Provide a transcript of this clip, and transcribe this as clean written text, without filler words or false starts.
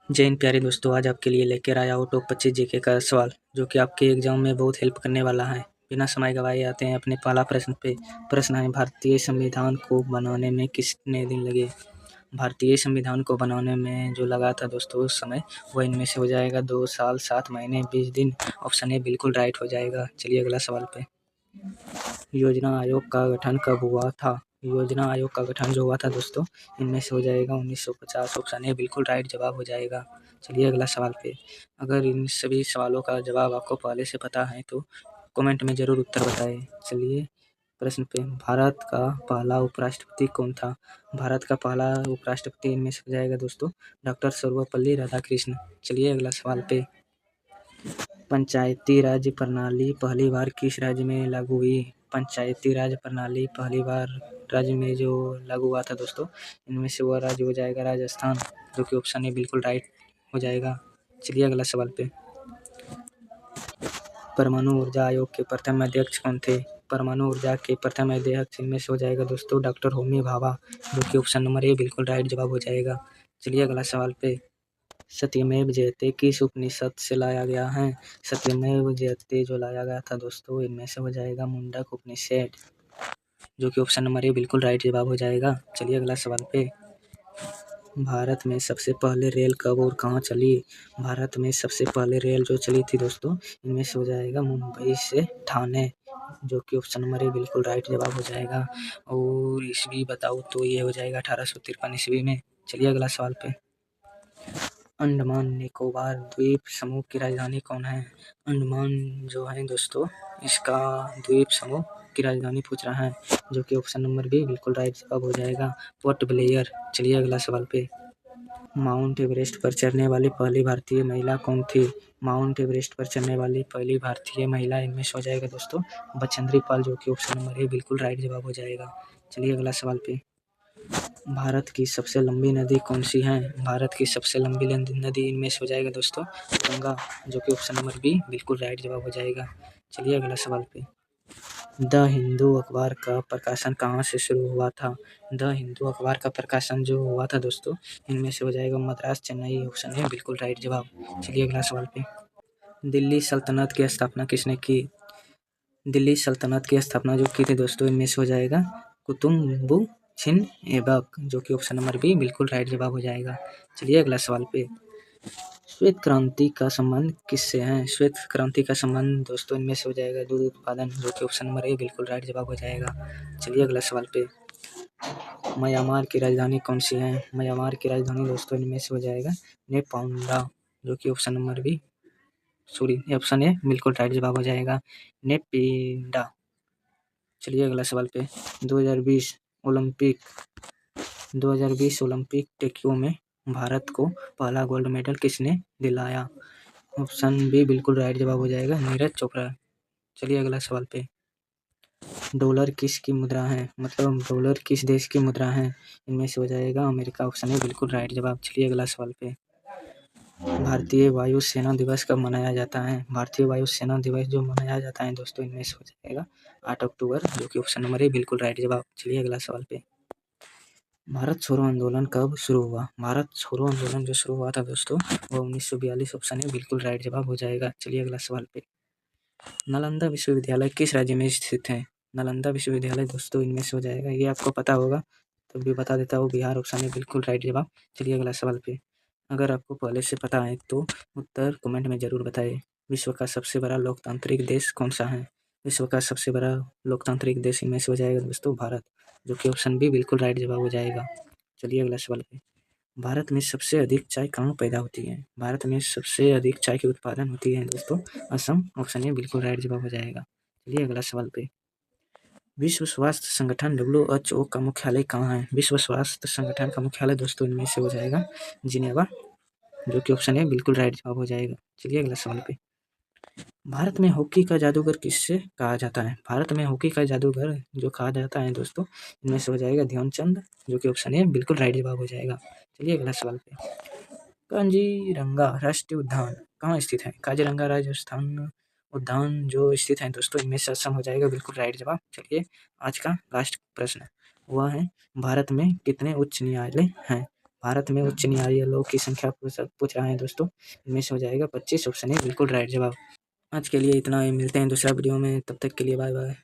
जय हिंद प्यारे दोस्तों, आज आपके लिए लेकर आया हूँ टॉप 25 जीके का सवाल जो कि आपके एग्जाम में बहुत हेल्प करने वाला है। बिना समय गवाए आते हैं अपने पहला प्रश्न पे। प्रश्न है, भारतीय संविधान को बनाने में कितने दिन लगे। भारतीय संविधान को बनाने में जो लगा था दोस्तों उस समय, वो इनमें से हो जाएगा 2 साल 7 महीने 20 दिन। ऑप्शन ए बिल्कुल राइट हो जाएगा। चलिए अगला सवाल पे। योजना आयोग का गठन कब हुआ था। योजना आयोग का गठन जो हुआ था दोस्तों, इनमें से हो जाएगा 1950। ऑप्शन ए बिल्कुल राइट जवाब हो जाएगा। चलिए अगला सवाल पे। अगर इन सभी सवालों का जवाब आपको पहले से पता है तो कमेंट में ज़रूर उत्तर बताएं। चलिए प्रश्न पे, भारत का पहला उपराष्ट्रपति कौन था। भारत का पहला उपराष्ट्रपति इनमें से हो जाएगा दोस्तों डॉक्टर सर्वपल्ली राधाकृष्ण। चलिए अगला सवाल पे। पंचायती राज प्रणाली पहली बार किस राज्य में लागू हुई। पंचायती राज प्रणाली पहली बार राज्य में जो लागू हुआ था दोस्तों, इनमें से वह राज्य हो जाएगा राजस्थान, जो कि ऑप्शन ए बिल्कुल राइट हो जाएगा। चलिए अगला सवाल पे। परमाणु ऊर्जा आयोग के प्रथम अध्यक्ष कौन थे। परमाणु ऊर्जा के प्रथम अध्यक्ष इनमें से हो जाएगा दोस्तों डॉक्टर होमी भाभा, जो कि ऑप्शन नंबर ए बिल्कुल राइट जवाब हो जाएगा। चलिए अगला सवाल पे। सत्यमेव जयते किस उपनिषद से लाया गया है। सत्यमेव जयते जो लाया गया था दोस्तों, इनमें से हो जाएगा मुंडक उपनिषद, जो कि ऑप्शन नंबर ए बिल्कुल राइट जवाब हो जाएगा। चलिए अगला सवाल पे। भारत में सबसे पहले रेल कब और कहाँ चली। भारत में सबसे पहले रेल जो चली थी दोस्तों, इनमें से हो जाएगा मुंबई से ठाणे, जो कि ऑप्शन नंबर ए बिल्कुल राइट जवाब हो जाएगा। और ईस्वी बताऊँ तो ये हो जाएगा 1853 ईस्वी में। चलिए अगला सवाल पे। अंडमान निकोबार द्वीप समूह की राजधानी कौन है। अंडमान जो है दोस्तों, इसका द्वीप समूह की राजधानी पूछ रहा है, जो कि ऑप्शन नंबर बी बिल्कुल राइट जवाब हो जाएगा, पोर्ट ब्लेयर। चलिए अगला सवाल पे। माउंट एवरेस्ट पर चढ़ने वाली पहली भारतीय महिला कौन थी। माउंट एवरेस्ट पर चढ़ने वाली पहली भारतीय महिला इनमें से हो जाएगा दोस्तों बचेंद्री पाल, जो कि ऑप्शन नंबर ए बिल्कुल राइट जवाब हो जाएगा। चलिए अगला सवाल पे। भारत की सबसे लंबी नदी कौन सी है। भारत की सबसे लंबी नदी इनमें से हो जाएगा दोस्तों गंगा, जो कि ऑप्शन नंबर बी बिल्कुल राइट जवाब हो जाएगा। चलिए अगला सवाल पे। द हिंदू अखबार का प्रकाशन कहाँ से शुरू हुआ था। द हिंदू अखबार का प्रकाशन जो हुआ था दोस्तों, इनमें से हो जाएगा मद्रास चेन्नई, ऑप्शन है बिल्कुल राइट जवाब। चलिए अगला सवाल पे। दिल्ली सल्तनत की स्थापना किसने की। दिल्ली सल्तनत की स्थापना जो की थी दोस्तों, इनमें से हो जाएगा कुतुबुद्दीन ऐबक, जो कि ऑप्शन नंबर बी बिल्कुल राइट जवाब हो जाएगा। चलिए अगला सवाल पे। श्वेत क्रांति का संबंध किससे है। श्वेत क्रांति का संबंध दोस्तों इनमें से हो जाएगा दूध उत्पादन, जो कि ऑप्शन नंबर ए बिल्कुल राइट जवाब हो जाएगा। चलिए अगला सवाल पे। म्यांमार की राजधानी कौन सी है। म्यांमार की राजधानी दोस्तों इनमें से हो जाएगा नेपांडा, जो कि option number B option A बिल्कुल राइट जवाब हो जाएगा, नेपिंडा। चलिए अगला सवाल पे। 2020 ओलंपिक टोक्यो में भारत को पहला गोल्ड मेडल किसने दिलाया। ऑप्शन बी बिल्कुल राइट जवाब हो जाएगा, नीरज चोपड़ा। चलिए अगला सवाल पे। डॉलर किसकी मुद्रा है, मतलब डॉलर किस देश की मुद्रा है। इनमें से हो जाएगा अमेरिका, ऑप्शन है बिल्कुल राइट जवाब। चलिए अगला सवाल पे। भारतीय वायु सेना दिवस कब मनाया जाता है। भारतीय वायु सेना दिवस जो मनाया जाता है दोस्तों, इनमें से हो जाएगा 8 अक्टूबर, जो कि ऑप्शन नंबर ए बिल्कुल राइट जवाब। चलिए अगला सवाल पे। भारत छोड़ो आंदोलन कब शुरू हुआ। भारत छोड़ो आंदोलन जो शुरू हुआ था दोस्तों, वो 1942, ऑप्शन है बिल्कुल राइट जवाब हो जाएगा। चलिए अगला सवाल पे। नालंदा विश्वविद्यालय किस राज्य में स्थित है। नालंदा विश्वविद्यालय दोस्तों इनमें से हो जाएगा, ये आपको पता होगा तो भी बता देता हूँ, बिहार, ऑप्शन है बिल्कुल राइट जवाब। चलिए अगला सवाल पे। अगर आपको पहले से पता है तो उत्तर कमेंट में ज़रूर बताइए। विश्व का सबसे बड़ा लोकतांत्रिक देश कौन सा है। विश्व का सबसे बड़ा लोकतांत्रिक देश इनमें से हो जाएगा दोस्तों भारत, जो कि ऑप्शन बी बिल्कुल राइट जवाब हो जाएगा। चलिए अगला सवाल पे। भारत में सबसे अधिक चाय कहाँ पैदा होती है। भारत में सबसे अधिक चाय की उत्पादन होती है दोस्तों असम, ऑप्शन ए बिल्कुल राइट जवाब हो जाएगा। चलिए अगला सवाल पे। विश्व स्वास्थ्य संगठन WHO का मुख्यालय कहाँ है। विश्व स्वास्थ्य संगठन का मुख्यालय दोस्तों इनमें से हो जाएगा जिनेवा, जो कि ऑप्शन ए बिल्कुल राइट जवाब हो जाएगा। चलिए अगला सवाल पे। भारत में हॉकी का जादूगर किससे कहा जाता है। भारत में हॉकी का जादूगर जो कहा जाता है दोस्तों, इनमें से हो जाएगा ध्यानचंद, जो कि ऑप्शन ए बिल्कुल राइट जवाब हो जाएगा। चलिए अगला सवाल पे। काजीरंगा राष्ट्रीय उद्यान कहाँ स्थित है। काजीरंगा राजस्थान उद्यान जो स्थित है दोस्तों, इनमें से असम हो जाएगा बिल्कुल राइट जवाब। चलिए आज का लास्ट प्रश्न वह है, भारत में कितने उच्च न्यायालय हैं। भारत में उच्च न्यायालय लोगों की संख्या पूछ रहा है दोस्तों, इनमें से हो जाएगा 25, ऑप्शन ए बिल्कुल राइट जवाब। आज के लिए इतना ही, मिलते हैं दूसरा वीडियो में, तब तक के लिए बाय बाय।